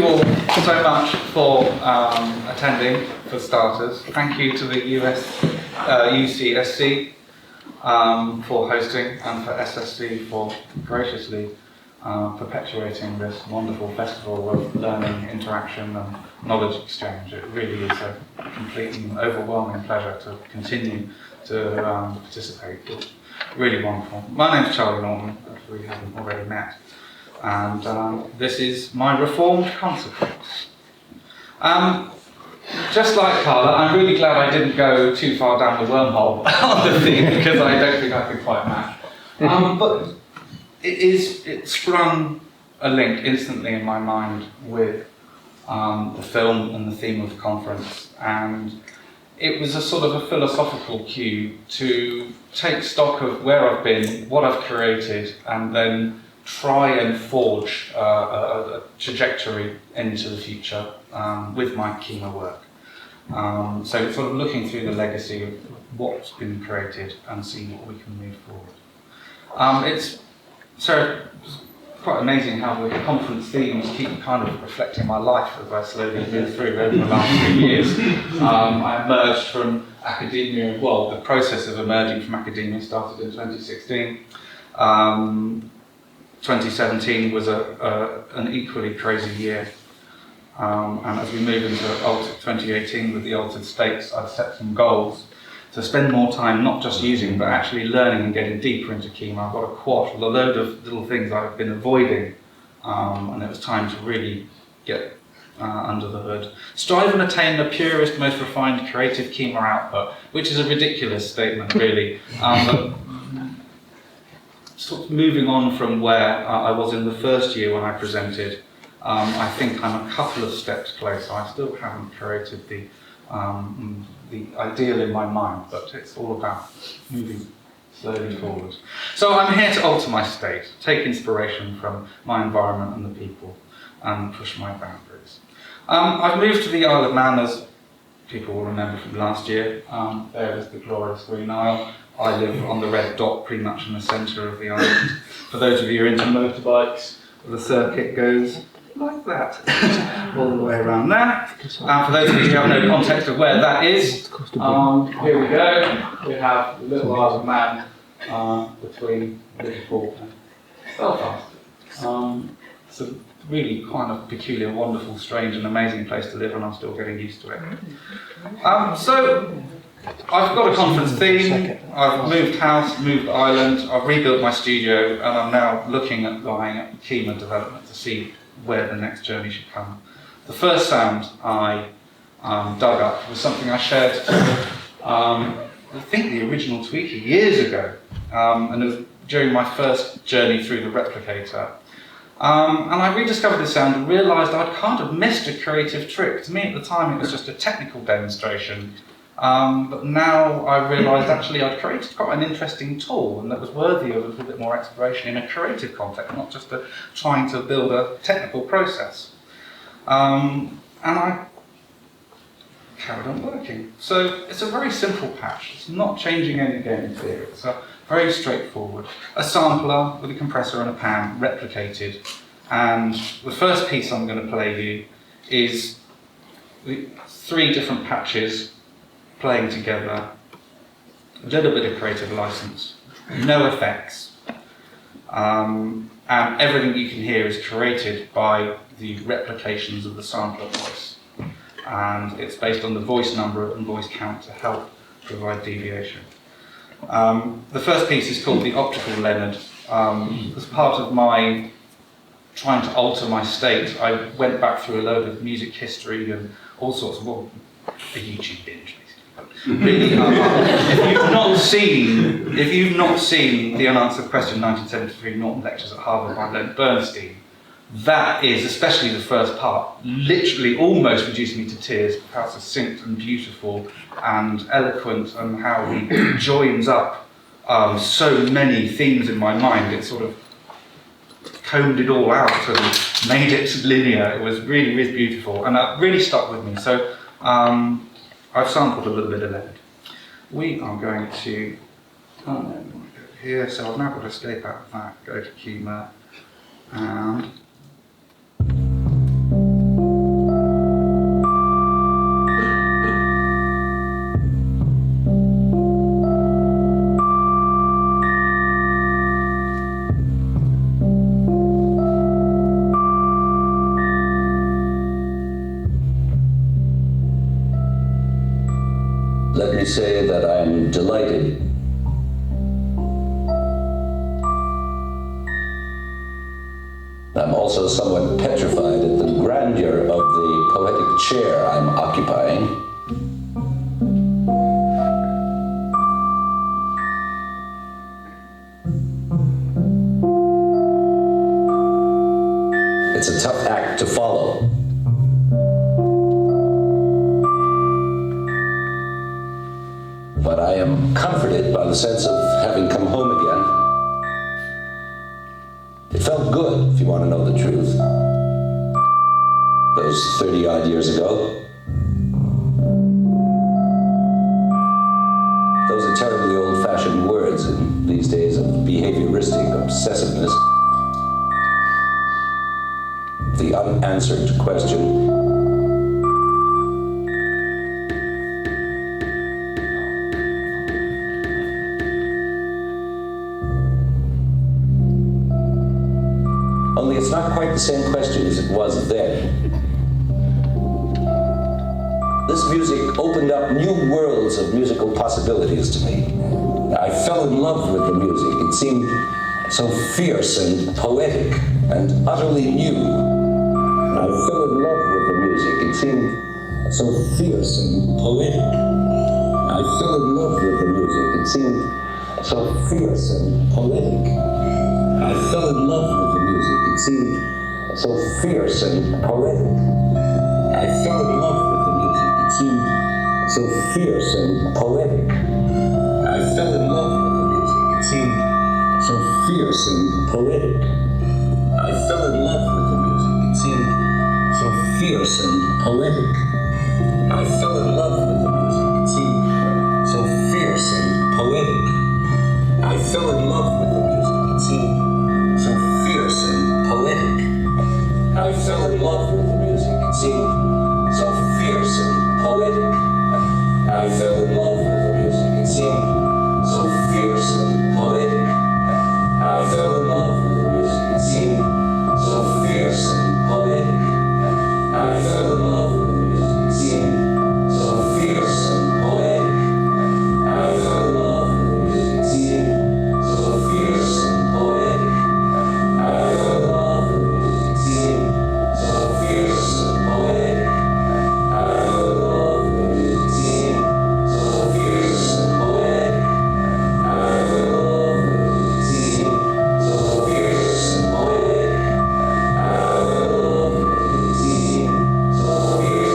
you all so much for attending, for starters. Thank you to the UCSC for hosting, and for SSC for graciously perpetuating this wonderful festival of learning, interaction and knowledge exchange. It really is a complete and overwhelming pleasure to continue to participate. It's really wonderful. My name's Charlie Norton, if we haven't already met, and this is my Reformed Consequence. Just like Carla, I'm really glad I didn't go too far down the wormhole on the theme, because I don't think I could quite match. But it sprung a link instantly in my mind with the film and the theme of the conference, and it was a sort of a philosophical cue to take stock of where I've been, what I've created, and then try and forge a trajectory into the future with my Kyma work. So sort of looking through the legacy of what's been created and seeing what we can move forward. It's quite amazing how the conference themes keep kind of reflecting my life as I slowly move through over the last 3 years. I emerged from academia, well, the process of emerging from academia started in 2016. 2017 was an equally crazy year. And as we move into 2018 with the Altered States, I've set some goals to spend more time not just using, but actually learning and getting deeper into Kyma. I've got a quash, a load of little things I've been avoiding, and it was time to really get under the hood. Strive and attain the purest, most refined creative Kyma output, which is a ridiculous statement, really. But sort of moving on from where I was in the first year when I presented, I think I'm a couple of steps closer. I still haven't created the ideal in my mind, but it's all about moving slowly forward. So I'm here to alter my state, take inspiration from my environment and the people, and push my boundaries. I've moved to the Isle of Man, as people will remember from last year. There is the glorious Green Isle. I live on the red dot, pretty much in the centre of the island. For those of you who are into motorbikes, the circuit goes like that, all the way around there. For those of you who have no context of where that is, here we go. We have the little Isle of Man between Liverpool and Belfast. It's a really kind of peculiar, wonderful, strange and amazing place to live, and I'm still getting used to it. So I've got a conference theme, I've moved house, moved island, I've rebuilt my studio, and I'm now looking at buying at Kyma development to see where the next journey should come. The first sound I dug up was something I shared I think the original Tweaky years ago, and it was during my first journey through the replicator. And I rediscovered this sound and realised I'd kind of missed a creative trick. To me at the time it was just a technical demonstration, but now I realised actually I'd created quite an interesting tool and that was worthy of a little bit more exploration in a creative context, not just trying to build a technical process. And I carried on working. So it's a very simple patch. It's not changing any game theory. It's very straightforward. A sampler with a compressor and a pan, replicated. And the first piece I'm going to play you is the 3 different patches playing together, a little bit of creative license, no effects, and everything you can hear is created by the replications of the sampler voice, and it's based on the voice number and voice count to help provide deviation. The first piece is called the Optical Leonard. As part of my trying to alter my state, I went back through a load of music history and all sorts of, well, a YouTube binge. Really, if you've not seen the Unanswered Question 1973 Norton Lectures at Harvard by Leonard Bernstein, that is, especially the first part, literally almost reduced me to tears, how succinct and beautiful and eloquent, and how he joins up so many themes in my mind. It sort of combed it all out and made it linear. It was really, really beautiful, and that really stuck with me. So I've sampled a little bit of Leonard. We are going to go here, so I've now got to escape out of that, go to Kyma, and me say that I am delighted I'm also somewhat petrified at the grandeur of the poetic chair I'm occupying. It's a tough act to follow. But I am comforted by the sense of having come home again. It felt good, if you want to know the truth. Those 30-odd years ago. Those are terribly old-fashioned words in these days of behavioristic obsessiveness. The unanswered question. Only it's not quite the same question as it was then. This music opened up new worlds of musical possibilities to me. I fell in love with the music. It seemed so fierce and poetic and utterly new. I fell in love with the music. It seemed so fierce and poetic. I fell in love with the music. It seemed so fierce and poetic. I fell in love with the music. It seemed so fierce and poetic. I fell in love with the music. It seemed so fierce and poetic. I fell in love with the music. It seemed so fierce and poetic. I fell in love with the music. It seemed so fierce and poetic. I fell in love with the music. It seemed so fierce and poetic. I fell in love with the music. It seemed so fierce and poetic. I fell in love with the music. It seemed so fierce and poetic. I fell in love with the music. It seemed so fierce and poetic. I fell in love with the music. It seemed so fierce and poetic. I fell in love with the music. It seemed so fierce and poetic. I fell in love with the music. It seemed so fierce and poetic. I fell in love with the music. It seemed so fierce and poetic. I fell in love with the music. It seemed so fierce and poetic. I fell in love with the music. It seemed so fierce and poetic. I fell in love with the music. It seemed so fierce.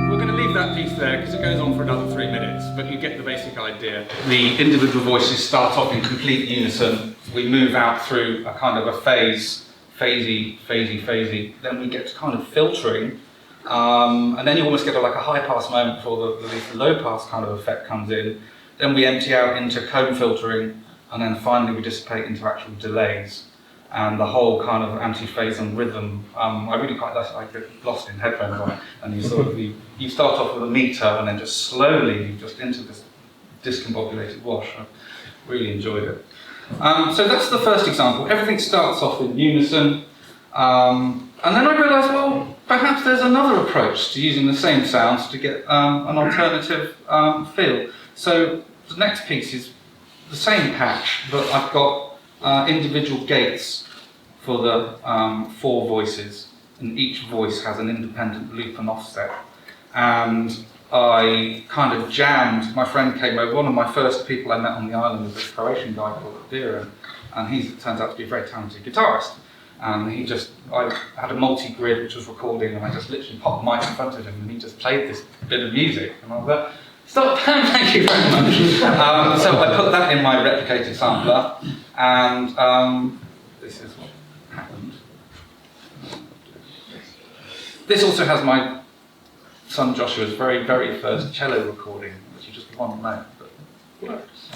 We're going to leave that piece there because it goes on for another 3 minutes, but you get the basic idea. The individual voices start off in complete unison. We move out through a kind of a phasey. Then we get to kind of filtering, and then you almost get like a high pass moment before the low pass kind of effect comes in. Then we empty out into comb filtering, and then finally we dissipate into actual delays. And the whole kind of anti-phase and rhythm, I really quite like. I get lost in headphones on it, and you sort of you start off with a meter, and then just slowly you just into this discombobulated wash. I really enjoyed it. So that's the first example. Everything starts off in unison, and then I realised, well, perhaps there's another approach to using the same sounds to get an alternative feel. So the next piece is the same patch, but I've got individual gates for the 4 voices, and each voice has an independent loop and offset. And I kind of jammed, my friend came over, one of my first people I met on the island was this Croatian guy called Adira, and he turns out to be a very talented guitarist. And I had a multi-grid which was recording, and I just literally popped the mic in front of him, and he just played this bit of music. And I was like, stop, thank you very much. So I put that in my replicated sampler, and this is what happened. This also has my son Joshua's very, very first cello recording, which is just one note, but works.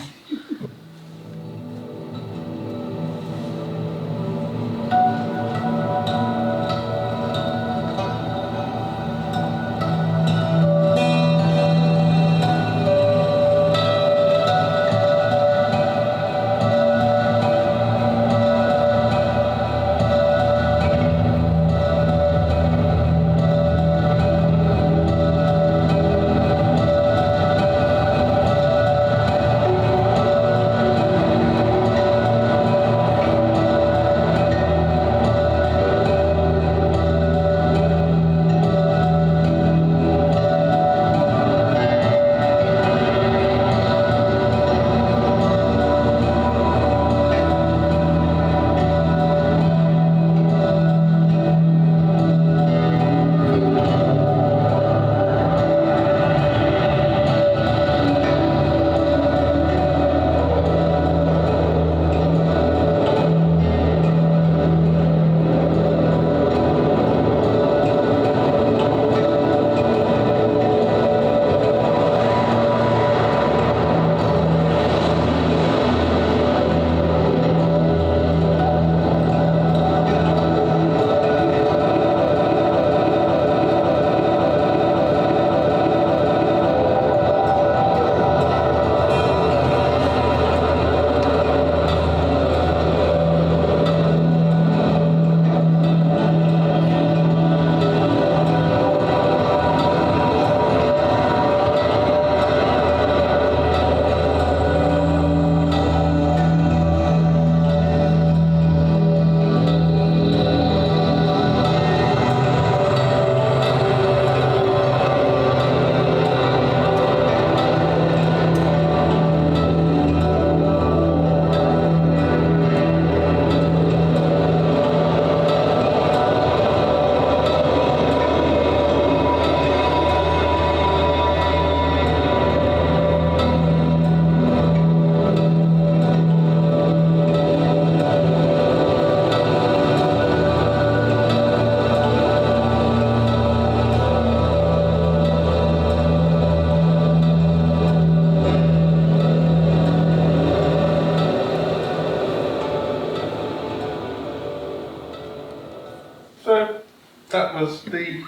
that was the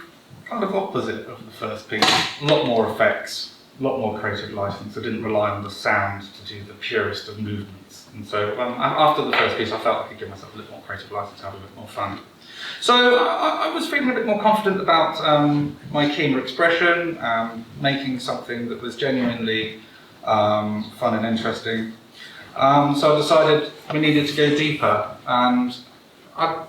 kind of opposite of the first piece. A lot more effects, a lot more creative license. I didn't rely on the sound to do the purest of movements. And so after the first piece, I felt I could give myself a little more creative license, have a bit more fun. So I was feeling a bit more confident about my Kyma expression, making something that was genuinely fun and interesting. So I decided we needed to go deeper, and I've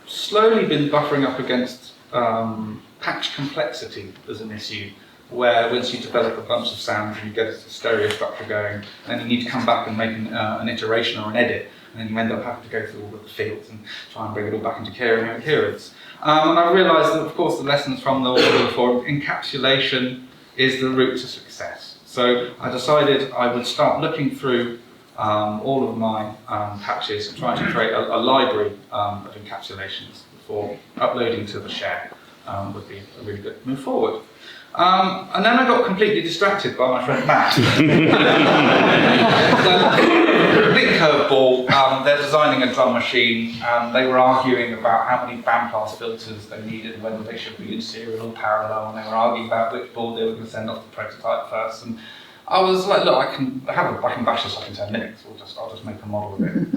slowly been buffering up against patch complexity as an issue, where once you develop a bunch of sounds and you get a stereo structure going, then you need to come back and make an iteration or an edit, and then you end up having to go through all of the fields and try and bring it all back into coherence. And I realised that, of course, the lessons from the audio forum, encapsulation is the route to success. So I decided I would start looking through all of my patches and trying to create a library of encapsulations before uploading to the share would be a really good move forward. And then I got completely distracted by my friend Matt. Big curveball, they're designing a drum machine, and they were arguing about how many bandpass filters they needed, whether they should be in serial or parallel, and they were arguing about which board they were going to send off the prototype first. And I was like, look, I can bash this up in 10 minutes. I'll just make a model of it.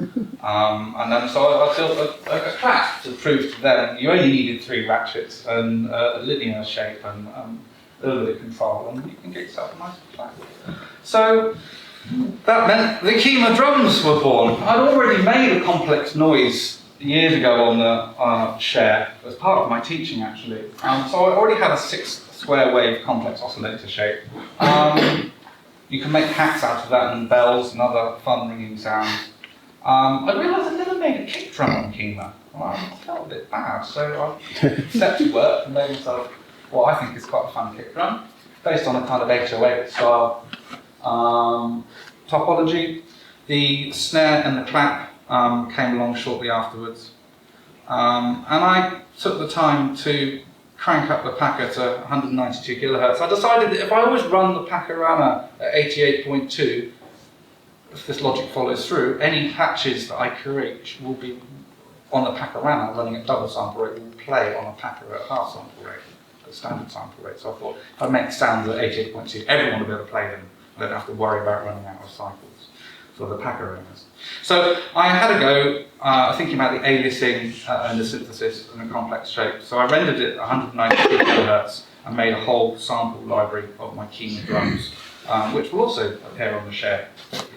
And then so I built a class to prove to them you only needed 3 ratchets and a linear shape and a little bit of control, and you can get yourself a nice class. So that meant the Kyma drums were born. I'd already made a complex noise years ago on the share as part of my teaching, actually. So I already had a 6 square wave complex oscillator shape. You can make hats out of that and bells and other fun ringing sounds. I realised I'd never made a kick drum on Kyma. Well, I felt a bit bad, so I set to work and made myself what I think is quite a fun kick drum, based on a kind of 808 style topology. The snare and the clap came along shortly afterwards. And I took the time to crank up the packer to 192 kilohertz. I decided that if I always run the Packerana at 88.2, if this logic follows through, any patches that I create will be on the Packerana running at double sample rate will play on a packer at half sample rate, at standard sample rate. So I thought if I make sounds at 88.2, everyone will be able to play them. I don't have to worry about running out of cycles for the packer owners. So I had a go thinking about the aliasing and the synthesis and the complex shape. So I rendered it at 192 kilohertz and made a whole sample library of my Kyma drums, which will also appear on the share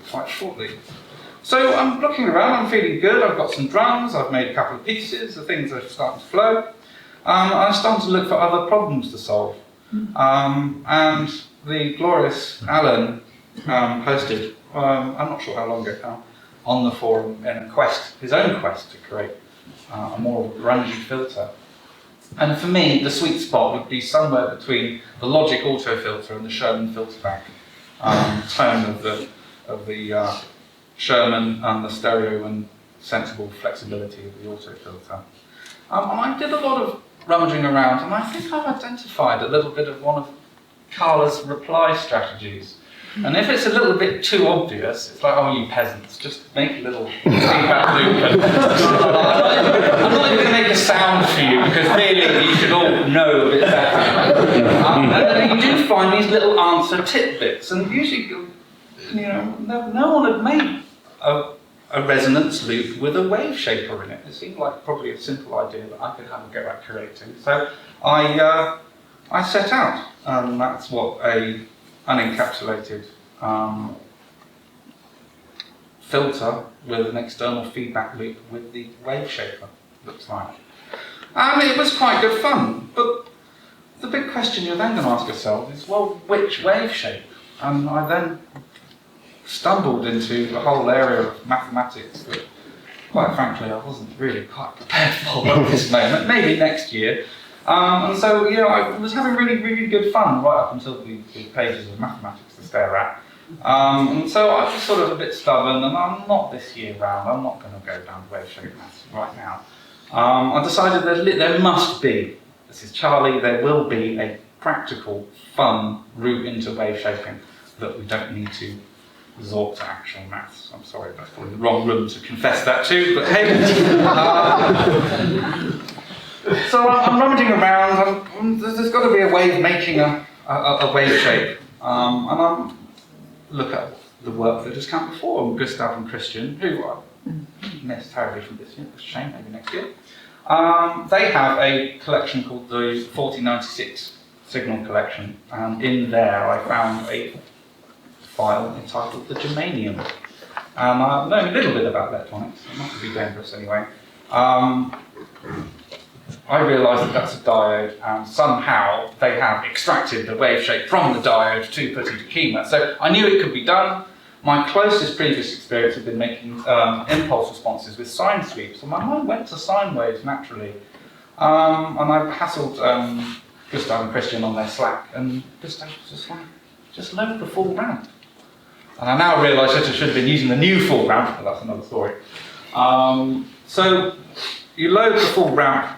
quite shortly. So I'm looking around, I'm feeling good, I've got some drums, I've made a couple of pieces, the things are starting to flow. I'm starting to look for other problems to solve. And the glorious Alan posted, I'm not sure how long ago now, on the forum in a quest, his own quest to create a more grungy filter. And for me, the sweet spot would be somewhere between the Logic auto filter and the Sherman filter bank tone of the Sherman and the stereo and sensible flexibility of the auto filter. And I did a lot of rummaging around, and I think I've identified a little bit of one of Carla's reply strategies. And if it's a little bit too obvious, it's like, oh, you peasants, just make a little feedback loop. And I'm not even going to make a sound for you, because really you should all know a bit better. And then you do find these little answer tidbits, and usually, no one had made a resonance loop with a wave shaper in it. It seemed like probably a simple idea that I could have a go at creating. So I set out, and that's what a unencapsulated filter with an external feedback loop with the wave shaper looks like. And it was quite good fun, but the big question you're then going to ask yourself is, well, which wave shape? And I then stumbled into a whole area of mathematics that, quite frankly, I wasn't really quite prepared for at this moment, maybe next year. And so, I was having really, really good fun right up until the pages of mathematics to stare at. And so I was sort of a bit stubborn, and I'm not this year round, I'm not going to go down wave shape maths right now. I decided that there must be, this is Charlie, there will be a practical, fun route into wave shaping that we don't need to resort to actual maths. I'm sorry, that's probably the wrong room to confess that to, but hey. So I'm rummaging around. There's got to be a way of making a wave shape. And I look at the work that has come before, Gustav and Christian, who I missed terribly from this year. It's a shame, maybe next year. They have a collection called the 1496 Signal Collection, and in there I found a file entitled the Germanium. I've known a little bit about electronics, it must be dangerous anyway. I realised that that's a diode, and somehow they have extracted the wave shape from the diode to put into Kyma. So I knew it could be done. My closest previous experience had been making impulse responses with sine sweeps, and my mind went to sine waves naturally. And I hassled Gustav and Christian on their Slack, and Gustav was just like, just load the full ramp. And I now realise that I should have been using the new full ramp, but that's another story. So you load the full ramp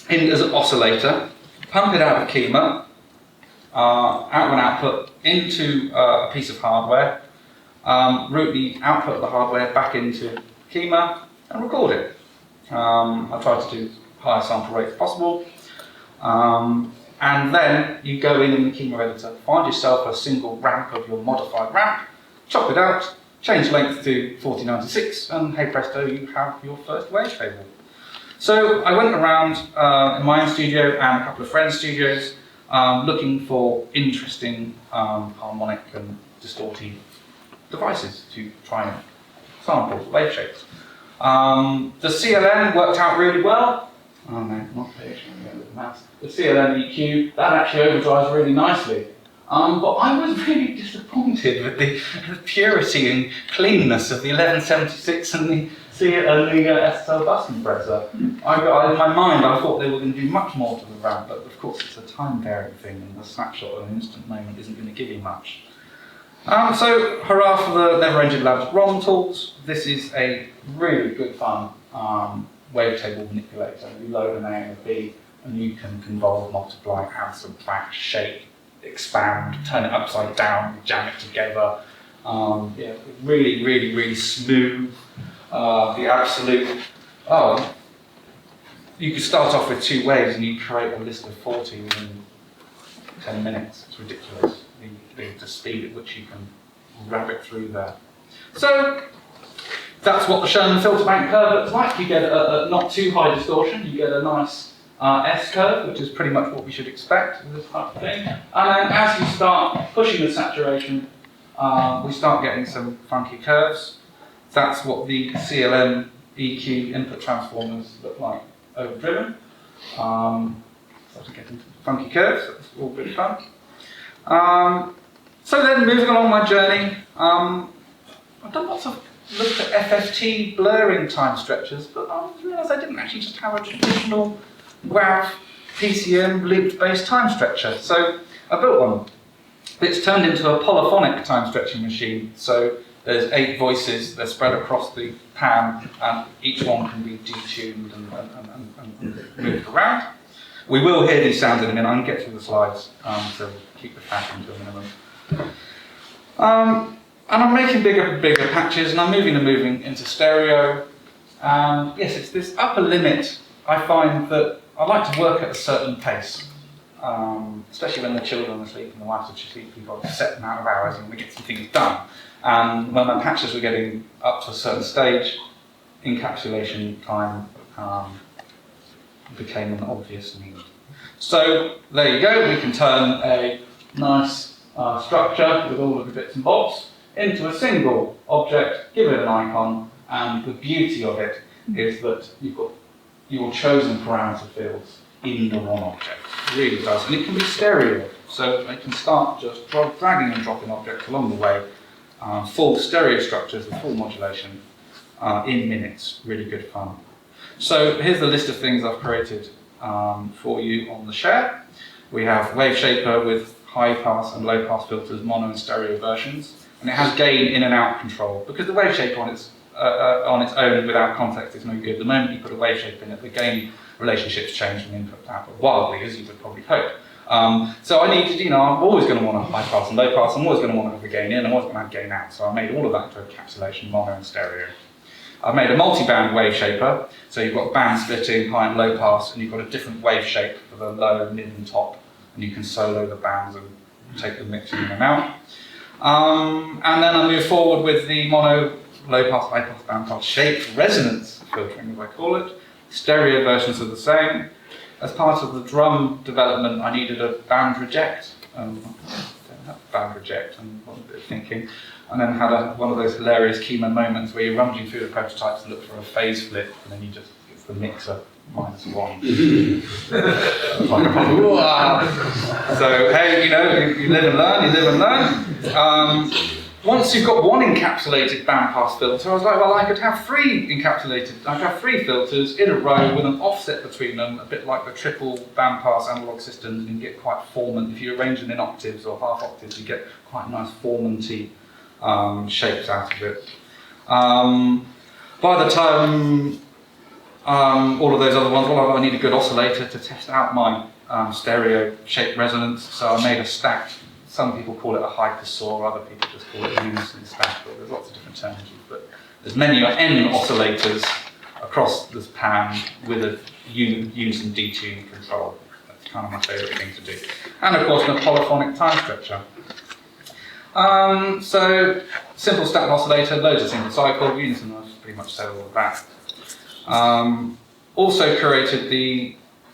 in as an oscillator, pump it out of Kyma, out of an output into a piece of hardware, route the output of the hardware back into Kyma and record it. I try to do higher sample rate as possible. And then you go in the Kyma editor, find yourself a single ramp of your modified ramp, chop it out, change length to 4096, and hey presto, you have your first wavetable. So I went around in my own studio and a couple of friends' studios looking for interesting harmonic and distortive devices to try and sample wave shapes. The CLN worked out really well. Oh no, not page, the mouse. The CLN EQ, that actually overdrives really nicely. But I was really disappointed with the purity and cleanness of the 1176 and the SSL bus compressor. In my mind, I thought they were going to do much more to the ramp, but of course it's a time-varying thing, and the snapshot of an instant moment isn't going to give you much. So, hurrah for the Never-Ending Labs ROM tools. This is a really good fun wavetable manipulator. You load an A and a B, and you can convolve, multiply, add, subtract, shape, expand, turn it upside down, jam it together. Yeah, really, really, really smooth. The absolute. Oh, you could start off with 2 waves and you create a list of 40 within 10 minutes. It's ridiculous. The speed at which you can rabbit through there. So that's what the Sherman filter bank curve looks like. You get a not too high distortion. You get a nice S curve, which is pretty much what we should expect with this type of thing. And then as you start pushing the saturation, we start getting some funky curves. That's what the CLM EQ input transformers look like overdriven. So to get into funky curves, that's all good fun. So then moving along my journey, I've done lots of looked at FFT blurring time stretches, but I realised I didn't actually just have a traditional WAV PCM loop-based time stretcher. So I built one. It's turned into a polyphonic time stretching machine. So there's 8 voices, they're spread across the pan, and each one can be detuned and moved around. We will hear these sounds in a minute. I can get through the slides to keep the tracking to a minimum. And I'm making bigger patches, and I'm moving into stereo. Yes, it's this upper limit. I find that I like to work at a certain pace, especially when the children are asleep and the wife's asleep. We've got a set amount of hours, and we get some things done. And when my patches were getting up to a certain stage, encapsulation time became an obvious need. So there you go, we can turn a nice structure with all of the bits and bobs into a single object, give it an icon, and the beauty of it is that you've got your chosen parameter fields in the one object. It really does, and it can be stereo, so they can start just dragging and dropping objects along the way, full stereo structures and full modulation in minutes. Really good fun. So here's the list of things I've created for you on the share. We have Wave Shaper with high pass and low pass filters, mono and stereo versions, and it has gain in and out control, because the Wave Shaper on its own without context is no good. The moment you put a Wave Shaper in it, the gain relationships change from input to output wildly, as you would probably hope. So I needed, I'm always going to want a high pass and low pass, I'm always going to want to have a gain in, I'm always going to have gain out, so I made all of that into encapsulation, mono and stereo. I've made a multi-band wave shaper, so you've got band splitting, high and low pass, and you've got a different wave shape for the low, mid and top, and you can solo the bands and take the mix in and out. And then I move forward with the mono, low pass, high pass, band pass shape resonance filtering, as I call it. Stereo versions are the same. As part of the drum development, I needed a band reject. Band reject, and wasn't a bit of thinking. And then had one of those hilarious Kyma moments where you're rummaging through the prototypes to look for a phase flip, and then it's the mixer -1. It's like a problem. So hey, you live and learn, once you've got one encapsulated bandpass filter, I was like, well, I could have three filters in a row with an offset between them, a bit like the triple bandpass analog systems, and you get quite formant. If you arrange them in octaves or half octaves, you get quite nice formanty shapes out of it. By the time all of those other ones, well, I need a good oscillator to test out my stereo shape resonance, so I made a stacked. Some people call it a hypersaw, other people just call it a unison stack, but there's lots of different terms used. But there's many N oscillators across this pan with a unison detune control. That's kind of my favourite thing to do. And of course, a polyphonic time stretcher. So, simple stacked oscillator, loads of single cycle, unison, I've pretty much said all of that. Also curated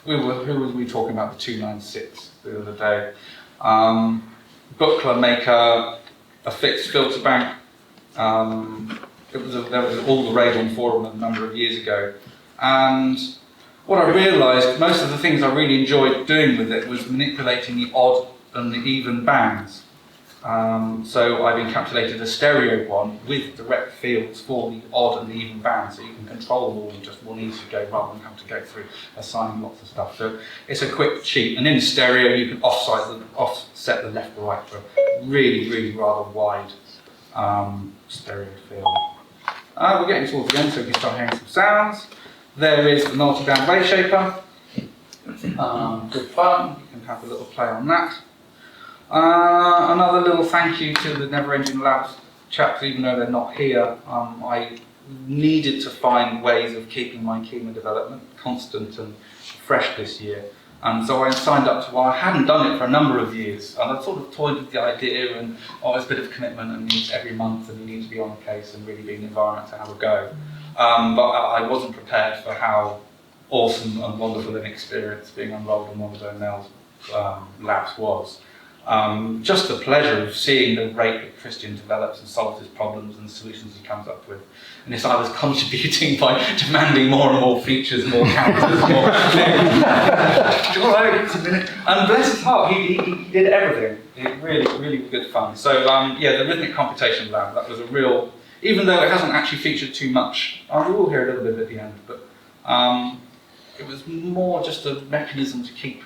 who was we talking about, the 296 the other day? Buchla make a fixed filter bank. There was all the rage on forum a number of years ago, and what I realised, most of the things I really enjoyed doing with it was manipulating the odd and the even bands. So I've encapsulated a stereo one with direct fields for the odd and the even bands, so you can control them all in just one easy go rather than have to go through assigning lots of stuff. So it's a quick cheat, and in stereo you can offset the left and right for a really rather wide stereo field. We're getting towards the end, so we can start hearing some sounds. There is the multi-band wave shaper. Good fun, you can have a little play on that. Another little thank you to the Never Ending Labs chaps, even though they're not here. I needed to find ways of keeping my Kyma development constant and fresh this year. And so I signed up to I hadn't done it for a number of years. And I sort of toyed with the idea, and it's a bit of commitment, and it's every month, and you need to be on the case and really be in the environment to have a go. But I wasn't prepared for how awesome and wonderful an experience being enrolled in one of O'Neill's labs was. Just the pleasure of seeing the rate that Christian develops and solves his problems and the solutions he comes up with. And it's I was contributing by demanding more and more features, more characters, more... And bless his heart, he did everything. It really good fun. So yeah, the Rhythmic Computation Lab, that was a real... Even though it hasn't actually featured too much, we will hear a little bit at the end, but it was more just a mechanism to keep.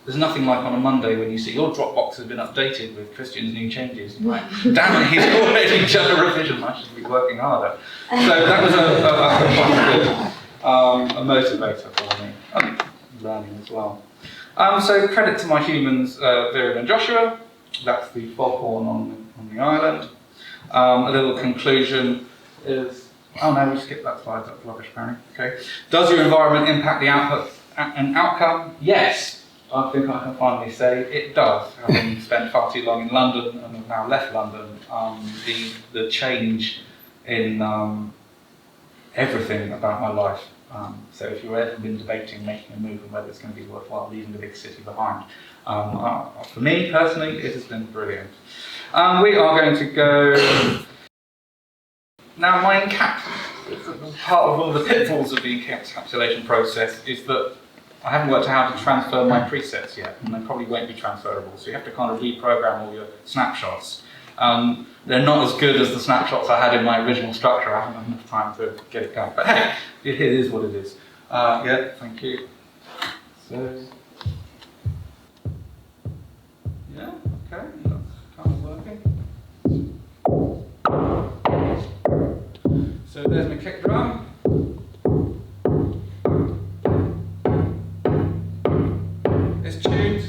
There's nothing like on a Monday when you see your Dropbox has been updated with Christian's new changes. Like, damn it, he's already done a revision, I should be working harder. So that was a motivator for me, and learning as well. So credit to my humans, Vera and Joshua. That's the foghorn on the island. A little conclusion is, oh no, we skipped that slide, that's rubbish apparently. Okay. Does your environment impact the output and outcome? Yes. I think I can finally say it does. Having spent far too long in London and have now left London, the change in everything about my life. So if you've ever been debating making a move and whether it's going to be worthwhile leaving the big city behind, for me personally, it has been brilliant. We are going to go now. Part of all the pitfalls of the encapsulation process is that I haven't worked out how to transfer my presets yet, and they probably won't be transferable, so you have to kind of reprogram all your snapshots. They're not as good as the snapshots I had in my original structure. I haven't had enough time to get it going. But hey, it is what it is. Yeah, thank you. So, yeah, okay, that's kind of working. So there's my kick drum. It's tuned.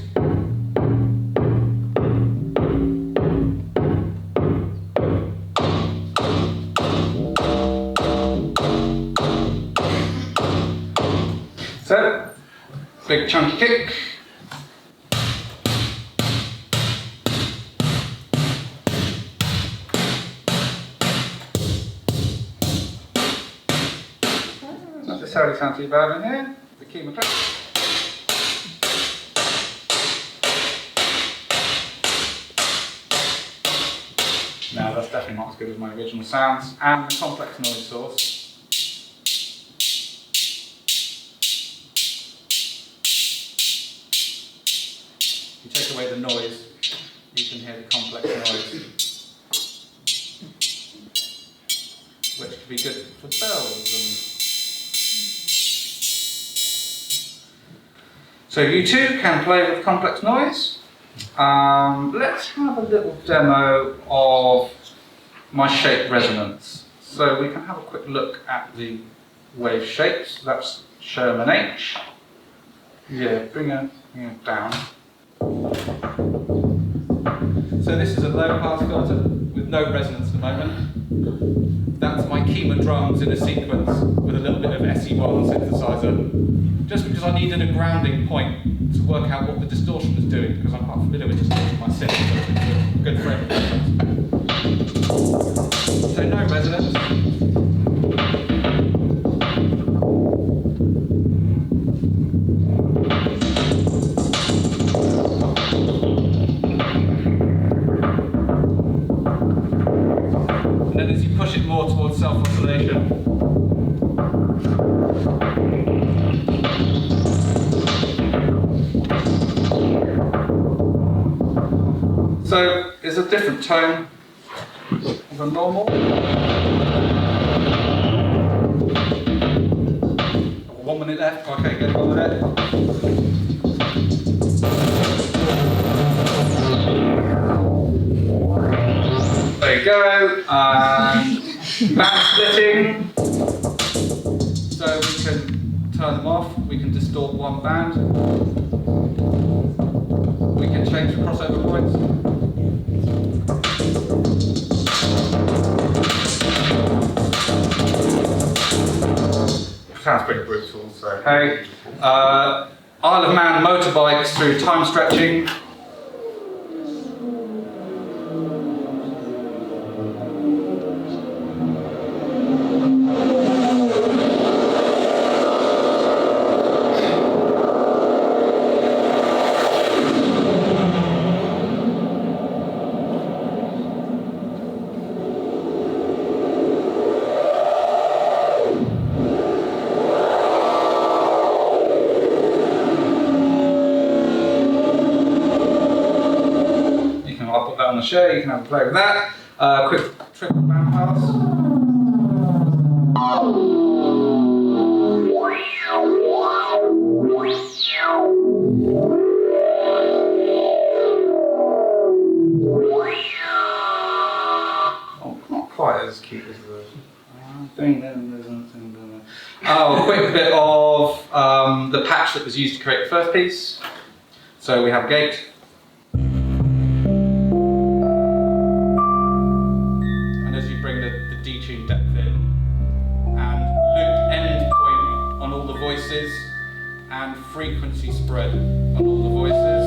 So, big chunky kick. Not necessarily sound too bad in here. The Kyma click. No, that's definitely not as good as my original sounds. And the complex noise source. If you take away the noise, you can hear the complex noise, which could be good for bells. So you too can play with complex noise. Let's have a little demo of my shape resonance. So we can have a quick look at the wave shapes. That's Sherman H. Yeah, bring it down. So this is a low pass filter with no resonance at the moment. That's my Kyma drums in a sequence with a little bit of SE1 synthesizer. Just because I needed a grounding point to work out what the distortion was doing, because I'm quite familiar with distortion myself, so it's a good for everything. So no resonance. And then as you push it more towards self-oscillation, so it's a different tone of a normal. 1 minute left, okay, get on with it. There you go, and band splitting. So we can turn them off, we can distort one band. We can change the crossover points. Sounds pretty brutal, so hey. Isle of Man motorbikes through time stretching. I'll put that on the show, you can have a play with that. Quick triple band pass. Oh, not quite as cute as the thing. Oh, a quick bit of the patch that was used to create the first piece. So we have a gate. D-tune depth in, and loop end point on all the voices, and frequency spread on all the voices.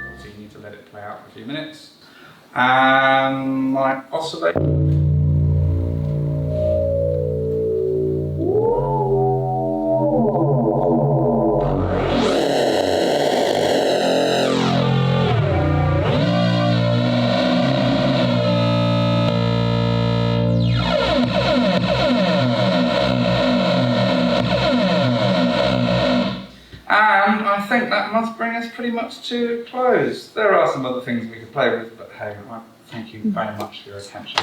Obviously you need to let it play out for a few minutes. And my oscillator. And I think that must bring us pretty much to a close. There are some other things we could play with, but hey, thank you very much for your attention.